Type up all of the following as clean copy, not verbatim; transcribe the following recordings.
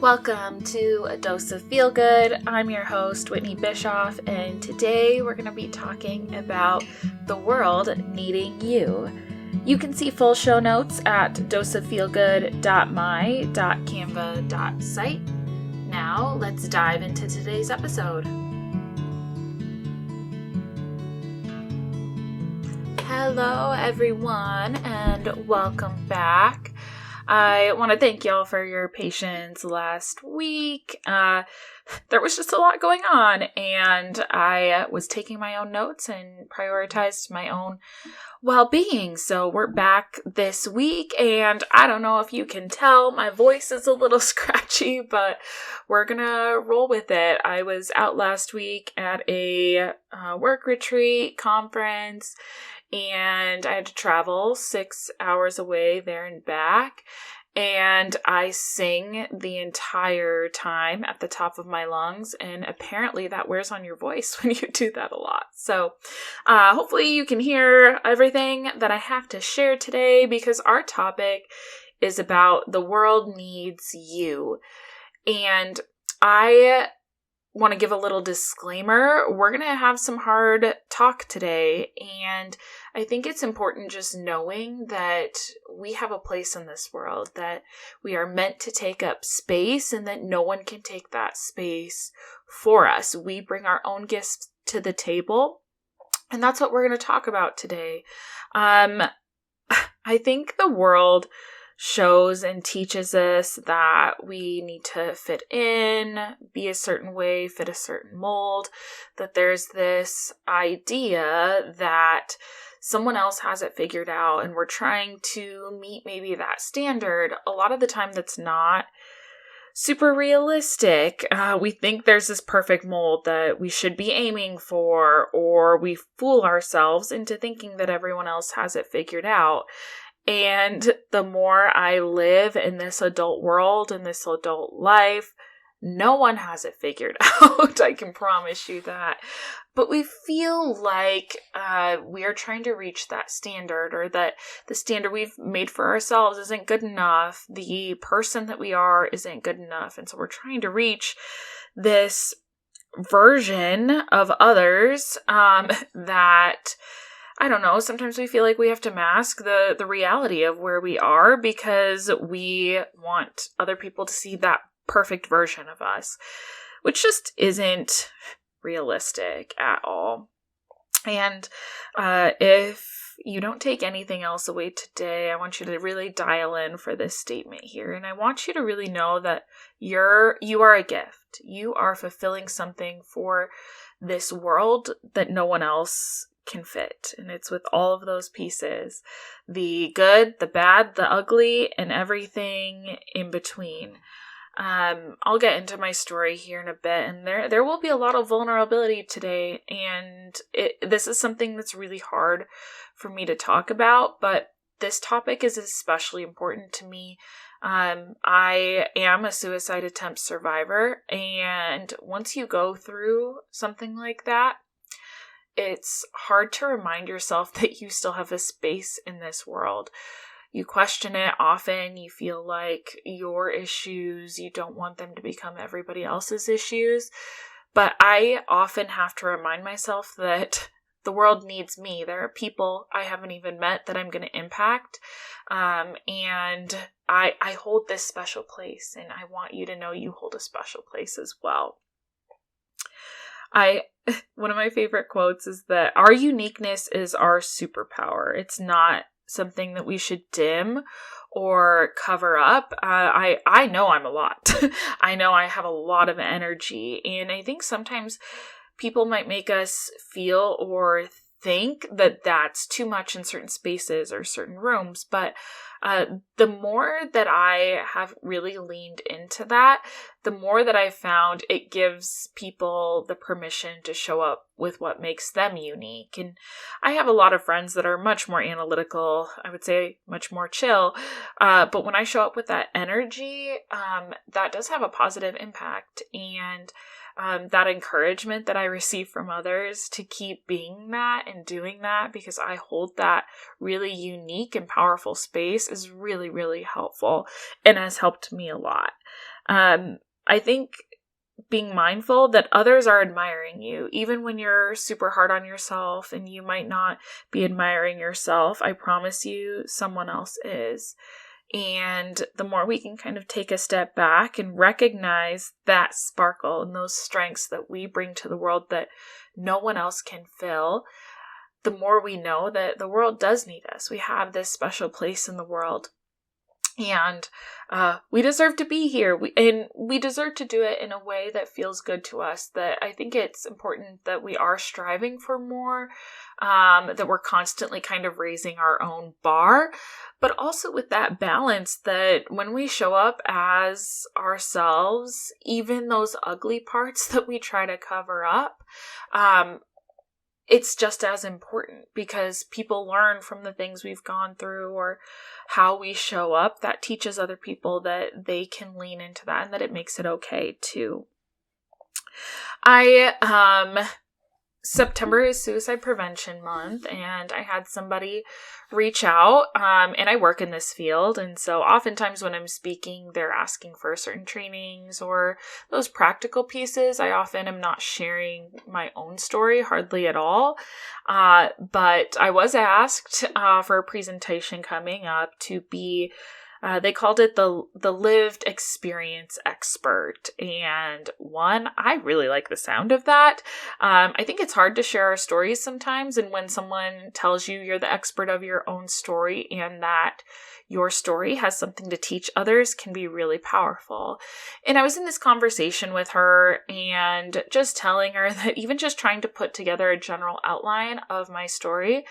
Welcome to A Dose of Feel Good. I'm your host, Whitney Bischoff, and today we're going to be talking about the world needing you. You can see full show notes at doseoffeelgood.my.canva.site. Now, let's dive into today's episode. Hello, everyone, and welcome back. I want to thank y'all for your patience last week. There was just a lot going on, and I was taking my own notes and prioritized my own well-being. So we're back this week, and I don't know if you can tell, my voice is a little scratchy, but we're gonna roll with it. I was out last week at a work retreat conference, and I had to travel 6 hours away there and back. And I sing the entire time at the top of my lungs. And apparently that wears on your voice when you do that a lot. So hopefully you can hear everything that I have to share today, because our topic is about the world needs you. And I want to give a little disclaimer. We're going to have some hard talk today, and I think it's important just knowing that we have a place in this world, that we are meant to take up space, and that no one can take that space for us. We bring our own gifts to the table, and that's what we're going to talk about today. I think the world shows and teaches us that we need to fit in, be a certain way, fit a certain mold, that there's this idea that someone else has it figured out and we're trying to meet maybe that standard. A lot of the time that's not super realistic. We think there's this perfect mold that we should be aiming for, or we fool ourselves into thinking that everyone else has it figured out. And the more I live in this adult world, in this adult life, no one has it figured out. I can promise you that. But we feel like we are trying to reach that standard, or that the standard we've made for ourselves isn't good enough. The person that we are isn't good enough. And so we're trying to reach this version of others that, I don't know, sometimes we feel like we have to mask the reality of where we are because we want other people to see that perfect version of us, which just isn't realistic at all. And if you don't take anything else away today, I want you to really dial in for this statement here. And I want you to really know that you are a gift. You are fulfilling something for this world that no one else can fit. And it's with all of those pieces, the good, the bad, the ugly, and everything in between. I'll get into my story here in a bit, and there will be a lot of vulnerability today, and this is something that's really hard for me to talk about, but this topic is especially important to me. I am a suicide attempt survivor, and once you go through something like that, it's hard to remind yourself that you still have a space in this world. You question it often. You feel like your issues, you don't want them to become everybody else's issues. But I often have to remind myself that the world needs me. There are people I haven't even met that I'm going to impact. And I hold this special place, and I want you to know you hold a special place as well. One of my favorite quotes is that our uniqueness is our superpower. It's not something that we should dim or cover up. I know I'm a lot. I know I have a lot of energy, and I think sometimes people might make us feel or think that that's too much in certain spaces or certain rooms, but the more that I have really leaned into that, the more that I've found it gives people the permission to show up with what makes them unique. And I have a lot of friends that are much more analytical, I would say much more chill, but when I show up with that energy, that does have a positive impact. And that encouragement that I receive from others to keep being that and doing that, because I hold that really unique and powerful space, is really, really helpful and has helped me a lot. I think being mindful that others are admiring you, even when you're super hard on yourself and you might not be admiring yourself, I promise you someone else is. And the more we can kind of take a step back and recognize that sparkle and those strengths that we bring to the world that no one else can fill, the more we know that the world does need us. We have this special place in the world. And we deserve to be here. We deserve to do it in a way that feels good to us. That I think it's important that we are striving for more, that we're constantly kind of raising our own bar, but also with that balance that when we show up as ourselves, even those ugly parts that we try to cover up, it's just as important because people learn from the things we've gone through or how we show up. That teaches other people that they can lean into that and that it makes it okay too. September is Suicide Prevention Month, and I had somebody reach out, and I work in this field, and so oftentimes when I'm speaking, they're asking for certain trainings or those practical pieces. I often am not sharing my own story, hardly at all, but I was asked for a presentation coming up to be they called it the lived experience expert. And I really like the sound of that. I think it's hard to share our stories sometimes. And when someone tells you you're the expert of your own story and that your story has something to teach others can be really powerful. And I was in this conversation with her and just telling her that even just trying to put together a general outline of my story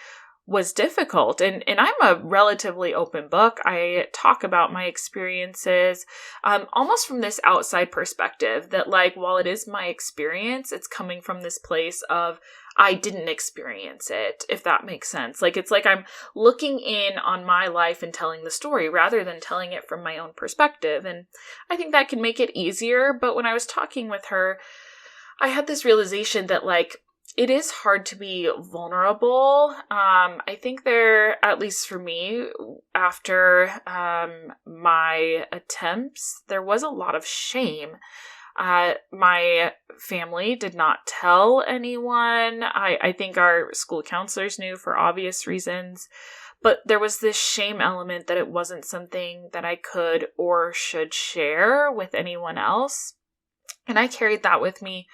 was difficult. And I'm a relatively open book. I talk about my experiences almost from this outside perspective that, like, while it is my experience, it's coming from this place of I didn't experience it, if that makes sense. Like, it's like I'm looking in on my life and telling the story rather than telling it from my own perspective. And I think that can make it easier. But when I was talking with her, I had this realization that, like, it is hard to be vulnerable. I think at least for me, after my attempts, there was a lot of shame. My family did not tell anyone. I think our school counselors knew for obvious reasons, but there was this shame element that it wasn't something that I could or should share with anyone else. And I carried that with me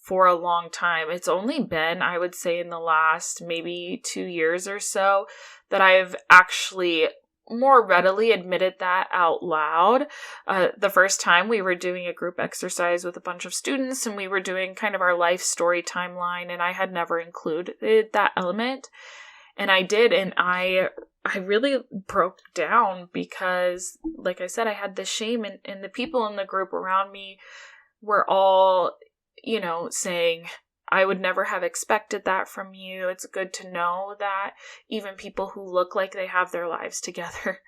for a long time. It's only been, I would say, in the last maybe 2 years or so that I've actually more readily admitted that out loud. The first time we were doing a group exercise with a bunch of students and we were doing kind of our life story timeline, and I had never included that element. And I did, and I really broke down because, like I said, I had this shame, and the people in the group around me were all saying, I would never have expected that from you. It's good to know that even people who look like they have their lives together,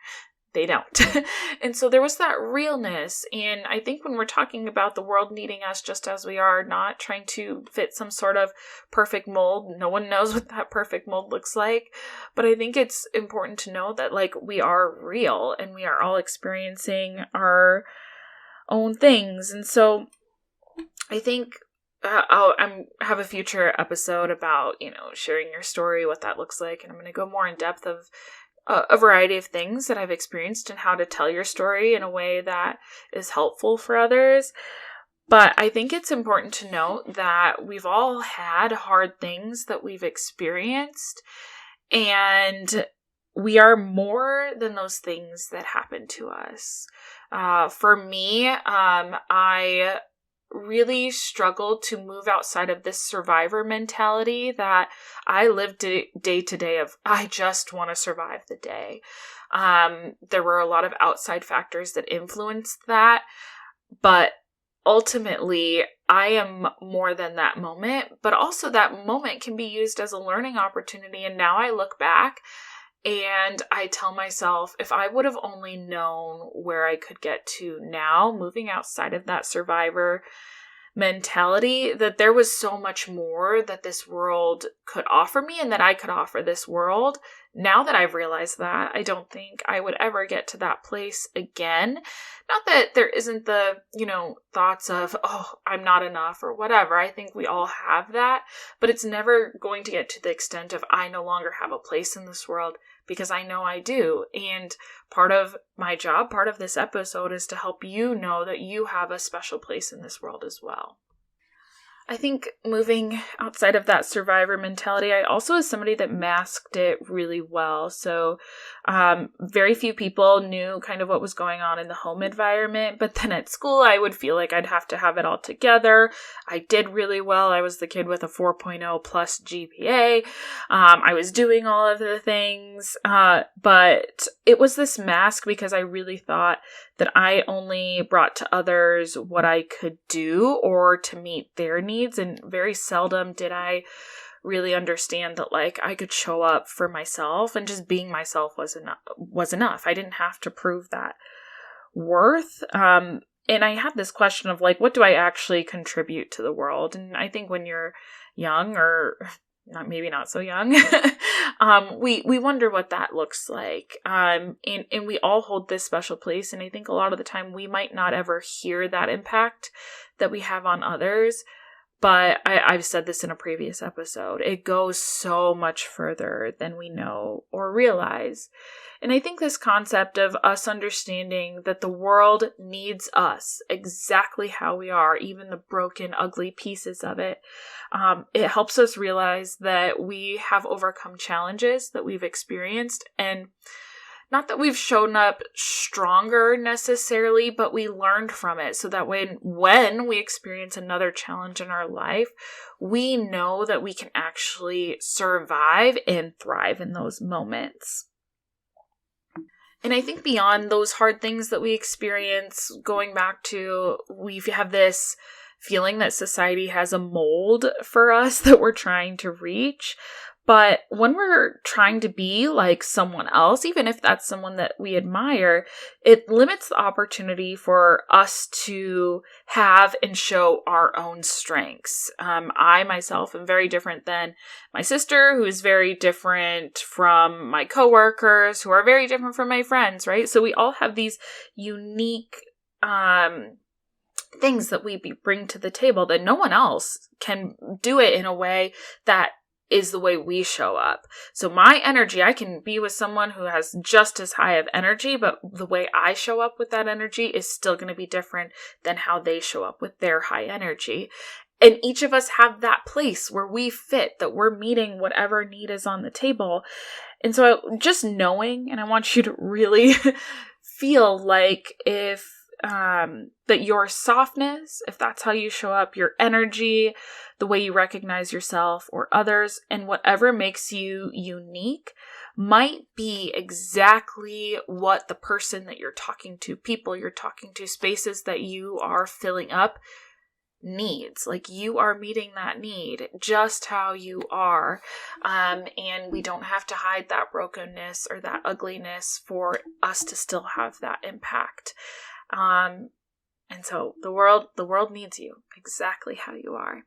they don't. And so there was that realness. And I think when we're talking about the world needing us just as we are, not trying to fit some sort of perfect mold, no one knows what that perfect mold looks like. But I think it's important to know that, like, we are real and we are all experiencing our own things. And so I think I'll have a future episode about, sharing your story, what that looks like. And I'm going to go more in depth of a variety of things that I've experienced and how to tell your story in a way that is helpful for others. But I think it's important to note that we've all had hard things that we've experienced, and we are more than those things that happen to us. For me, I really struggled to move outside of this survivor mentality that I lived day to day of, I just want to survive the day. There were a lot of outside factors that influenced that, but ultimately I am more than that moment, but also that moment can be used as a learning opportunity. And now I look back and I tell myself, if I would have only known where I could get to now, moving outside of that survivor mentality that there was so much more that this world could offer me and that I could offer this world. Now that I've realized that, I don't think I would ever get to that place again. Not that there isn't the, thoughts of, oh, I'm not enough or whatever. I think we all have that, but it's never going to get to the extent of I no longer have a place in this world, because I know I do. And part of my job, part of this episode, is to help you know that you have a special place in this world as well. I think moving outside of that survivor mentality, I also was somebody that masked it really well. So very few people knew kind of what was going on in the home environment. But then at school, I would feel like I'd have to have it all together. I did really well. I was the kid with a 4.0 plus GPA. I was doing all of the things. But it was this mask because I really thought that I only brought to others what I could do or to meet their needs. And very seldom did I really understand that I could show up for myself, and just being myself was enough. I didn't have to prove that worth. And I had this question of what do I actually contribute to the world? And I think when you're young, or maybe not so young, we wonder what that looks like. And we all hold this special place. And I think a lot of the time we might not ever hear that impact that we have on others. But I've said this in a previous episode. It goes so much further than we know or realize. And I think this concept of us understanding that the world needs us exactly how we are, even the broken, ugly pieces of it, it helps us realize that we have overcome challenges that we've experienced, and not that we've shown up stronger necessarily, but we learned from it, so that when we experience another challenge in our life, we know that we can actually survive and thrive in those moments. And I think beyond those hard things that we experience, going back to, we have this feeling that society has a mold for us that we're trying to reach. But when we're trying to be like someone else, even if that's someone that we admire, it limits the opportunity for us to have and show our own strengths. I myself am very different than my sister, who is very different from my coworkers, who are very different from my friends, right? So we all have these unique things that we bring to the table that no one else can do it in a way that is the way we show up. So my energy, I can be with someone who has just as high of energy, but the way I show up with that energy is still going to be different than how they show up with their high energy. And each of us have that place where we fit, that we're meeting whatever need is on the table. And so just knowing, and I want you to really feel like if that your softness, if that's how you show up, your energy, the way you recognize yourself or others, and whatever makes you unique might be exactly what the person that you're talking to, people you're talking to, spaces that you are filling up needs. You are meeting that need just how you are. And we don't have to hide that brokenness or that ugliness for us to still have that impact. And so the world needs you exactly how you are.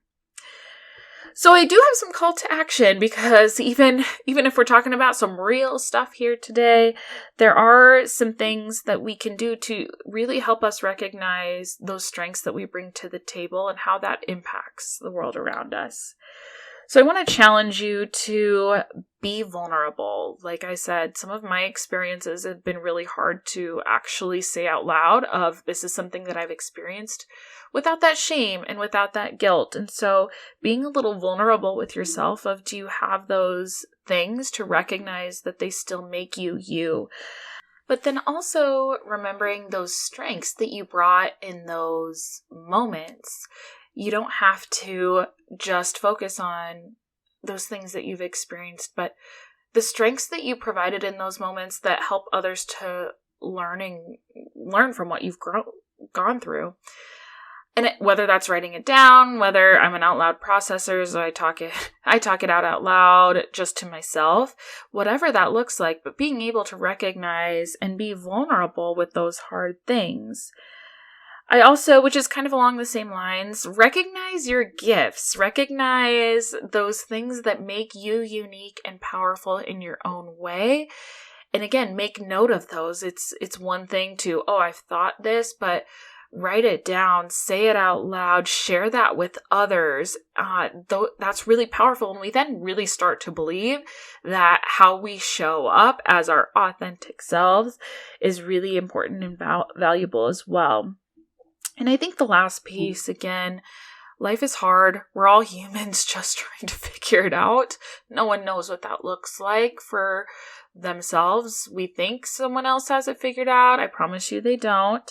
So I do have some call to action, because even if we're talking about some real stuff here today, there are some things that we can do to really help us recognize those strengths that we bring to the table and how that impacts the world around us. So I want to challenge you to be vulnerable. Like I said, some of my experiences have been really hard to actually say out loud of, this is something that I've experienced, without that shame and without that guilt. And so being a little vulnerable with yourself of, do you have those things to recognize that they still make you you? But then also remembering those strengths that you brought in those moments. You don't have to just focus on those things that you've experienced, but the strengths that you provided in those moments that help others to learn from what you've gone through. And whether that's writing it down, whether I'm an out loud processor, so I talk it out loud just to myself, whatever that looks like, but being able to recognize and be vulnerable with those hard things. I also, which is kind of along the same lines, recognize your gifts. Recognize those things that make you unique and powerful in your own way. And again, make note of those. It's one thing to, I've thought this, but write it down, say it out loud, share that with others. That's really powerful. And we then really start to believe that how we show up as our authentic selves is really important and valuable as well. And I think the last piece, again, life is hard. We're all humans just trying to figure it out. No one knows what that looks like for themselves. We think someone else has it figured out. I promise you they don't.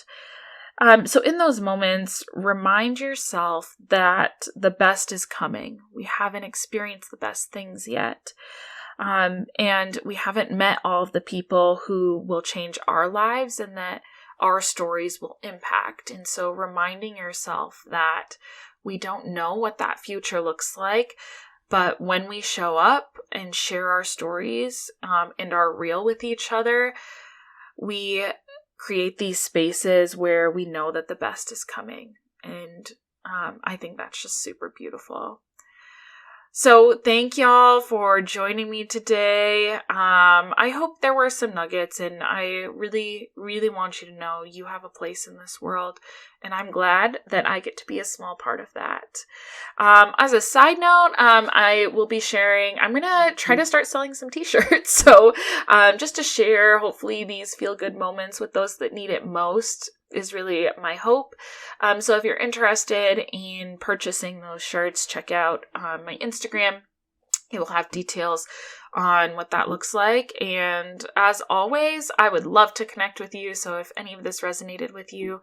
So in those moments, remind yourself that the best is coming. We haven't experienced the best things yet. And we haven't met all of the people who will change our lives and that our stories will impact. And so reminding yourself that we don't know what that future looks like, but when we show up and share our stories and are real with each other, we create these spaces where we know that the best is coming. And I think that's just super beautiful. So thank y'all for joining me today. I hope there were some nuggets, and I really, really want you to know you have a place in this world, and I'm glad that I get to be a small part of that. As a side note, I will be sharing, I'm going to try to start selling some t-shirts. So just to share, hopefully these feel good moments with those that need it most is really my hope. So if you're interested in purchasing those shirts, check out my Instagram. It will have details on what that looks like. And as always, I would love to connect with you. So if any of this resonated with you,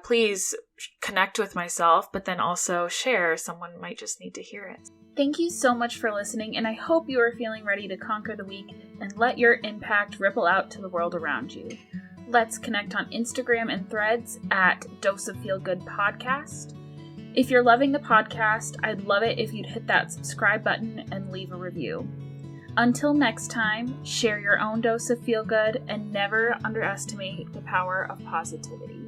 please connect with myself, but then also share. Someone might just need to hear it. Thank you so much for listening, and I hope you are feeling ready to conquer the week and let your impact ripple out to the world around you. Let's connect on Instagram and Threads at Dose of Feel Good Podcast. If you're loving the podcast, I'd love it if you'd hit that subscribe button and leave a review. Until next time, share your own dose of feel good and never underestimate the power of positivity.